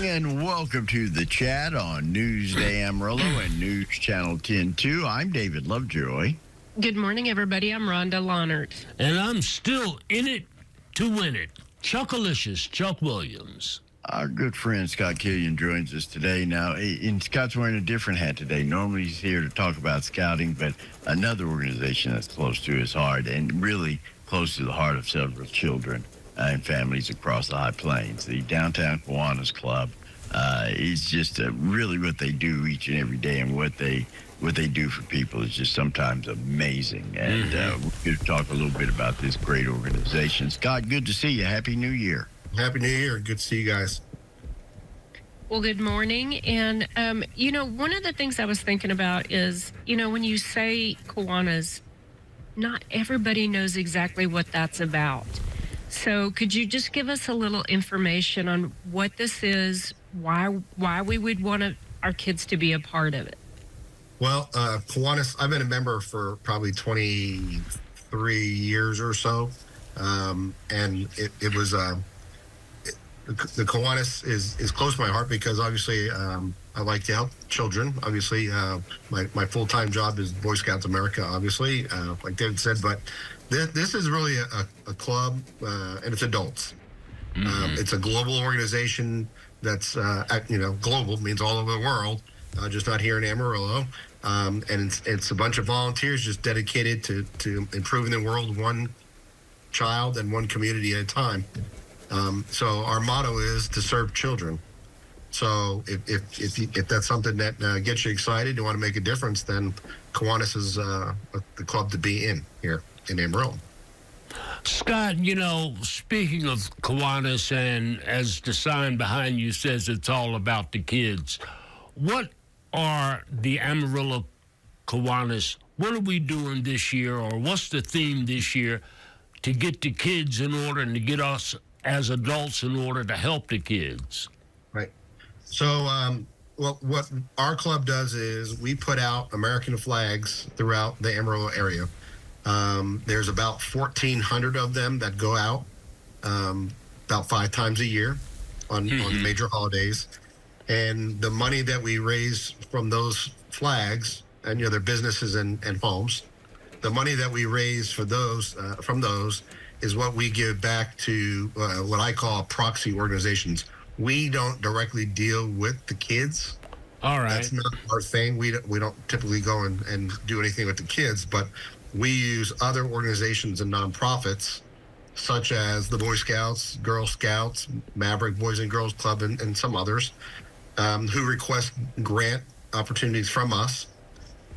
and welcome to the chat on Newsday Amarillo and News Channel 10-2. I'm David Lovejoy. Good morning, everybody. I'm Rhonda Lohnert. And I'm still in it to win it. Chuckalicious Chuck Williams. Our good friend Scott Kilian joins us today. Now, and Scott's wearing a different hat today. Normally he's here to talk about scouting, but another organization that's close to his heart and really close to the heart of several children and families across the High Plains. The Downtown Kiwanis Club is just really what they do each and every day, and what they do for people is just sometimes amazing. And we're going to talk a little bit about this great organization. Scott, good to see you. Happy New Year. Happy New Year. Good to see you guys. Well, good morning. And, one of the things I was thinking about is, when you say Kiwanis, not everybody knows exactly what that's about. So could you just give us a little information on what this is, why we would want our kids to be a part of it? Well, Kiwanis, I've been a member for probably 23 years or so. And it was, the Kiwanis is close to my heart because obviously I like to help children. Obviously, my full-time job is Boy Scouts America, obviously, like David said, but this is really a club, and it's adults. It's a global organization that's, global means all over the world, just not here in Amarillo. And it's a bunch of volunteers just dedicated to improving the world one child and one community at a time. So our motto is to serve children. So if that's something that gets you excited, you want to make a difference, then Kiwanis is the club to be in here in Amarillo. Scott, speaking of Kiwanis, and as the sign behind you says, it's all about the kids. What are the Amarillo Kiwanis? What are we doing this year, or what's the theme this year to get the kids in order and to get us as adults in order to help the kids? Right. So, what our club does is we put out American flags throughout the Amarillo area. There's about 1,400 of them that go out about 5 times a year on the major holidays. And the money that we raise from those flags, and they're businesses and homes, the money that we raise for those from those is what we give back to what I call proxy organizations. We don't directly deal with the kids. All right. That's not our thing. We don't typically go and do anything with the kids, but we use other organizations and nonprofits such as the Boy Scouts, Girl Scouts, Maverick Boys and Girls Club, and some others who request grant opportunities from us.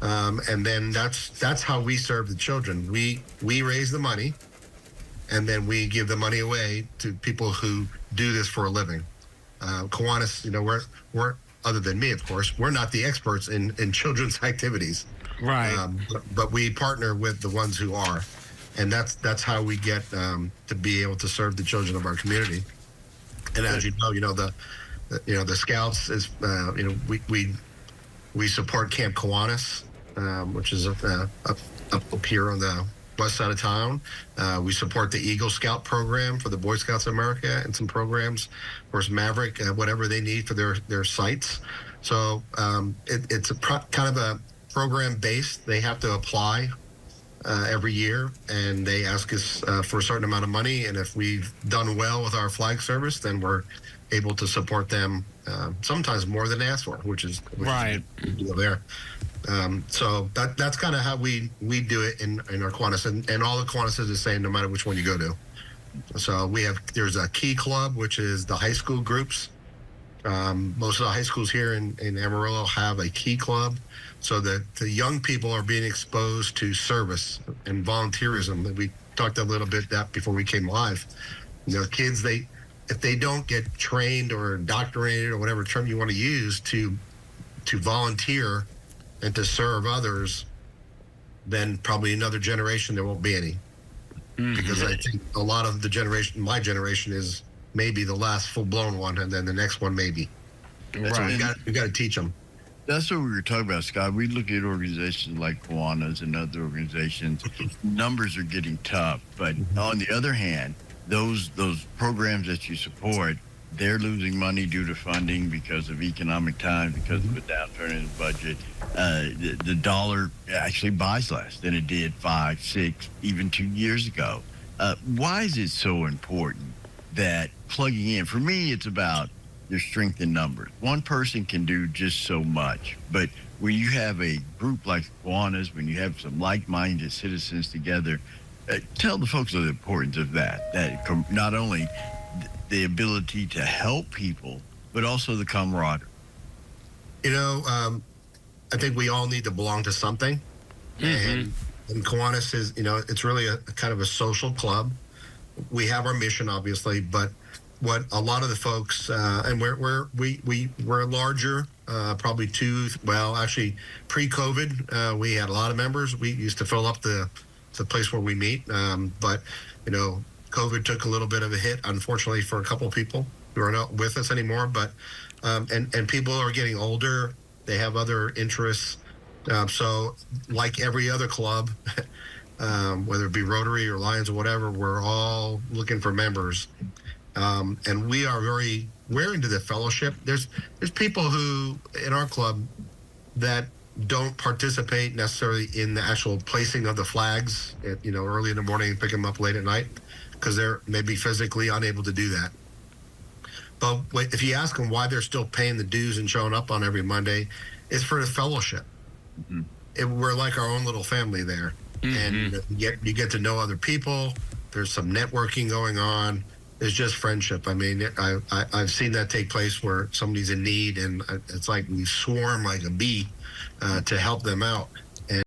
And then that's how we serve the children. We raise the money, and then we give the money away to people who do this for a living. Kiwanis, we're other than me, of course, we're not the experts in children's activities. Right. But we partner with the ones who are, and that's how we get to be able to serve the children of our community. And as you know, the Scouts is we support Camp Kiwanis, which is up here on the west side of town. We support the Eagle Scout program for the Boy Scouts of America and some programs, of course, Maverick, whatever they need for their sites. So it's kind of a program based. They have to apply every year, and they ask us for a certain amount of money. And if we've done well with our flag service, then we're able to support them sometimes more than they ask for, which is right. A good deal there. So that's kind of how we do it in our Kiwanis, and all the Kiwanis is the same no matter which one you go to. So there's a Key Club, which is the high school groups. Most of the high schools here in Amarillo have a Key Club, so that the young people are being exposed to service and volunteerism. We talked a little bit that before we came live. Kids, if they don't get trained or indoctrinated or whatever term you want to use to volunteer and to serve others, then probably another generation there won't be any. Because I think a lot of my generation is maybe the last full-blown one, and then the next one maybe. Right. So we got to teach them. That's what we were talking about, Scott. We look at organizations like Kiwanis and other organizations. Numbers are getting tough, but on the other hand, those programs that you support they're losing money due to funding because of economic times, because of a downturn in the budget. The dollar actually buys less than it did 5, 6, even 2 years ago. Why is it so important that plugging in? For me, it's about your strength in numbers. One person can do just so much, but when you have a group like Kiwanis, when you have some like-minded citizens together, tell the folks of the importance of that. That not only the ability to help people, but also the camaraderie. I think we all need to belong to something, and Kiwanis is, it's really a kind of a social club. We have our mission, obviously, but what a lot of the folks, and we're larger, probably actually pre-COVID, we had a lot of members. We used to fill up the place where we meet, but COVID took a little bit of a hit, unfortunately, for a couple of people who are not with us anymore. But and people are getting older; they have other interests. So, like every other club, whether it be Rotary or Lions or whatever, we're all looking for members. And we're into the fellowship. There's people who in our club that don't participate necessarily in the actual placing of the flags, early in the morning and pick them up late at night because they're maybe physically unable to do that. But if you ask them why they're still paying the dues and showing up on every Monday, it's for the fellowship. We're like our own little family there, and you get to know other people. There's some networking going on. It's just friendship. I mean, I've seen that take place where somebody's in need, and it's like we swarm like a bee to help them out.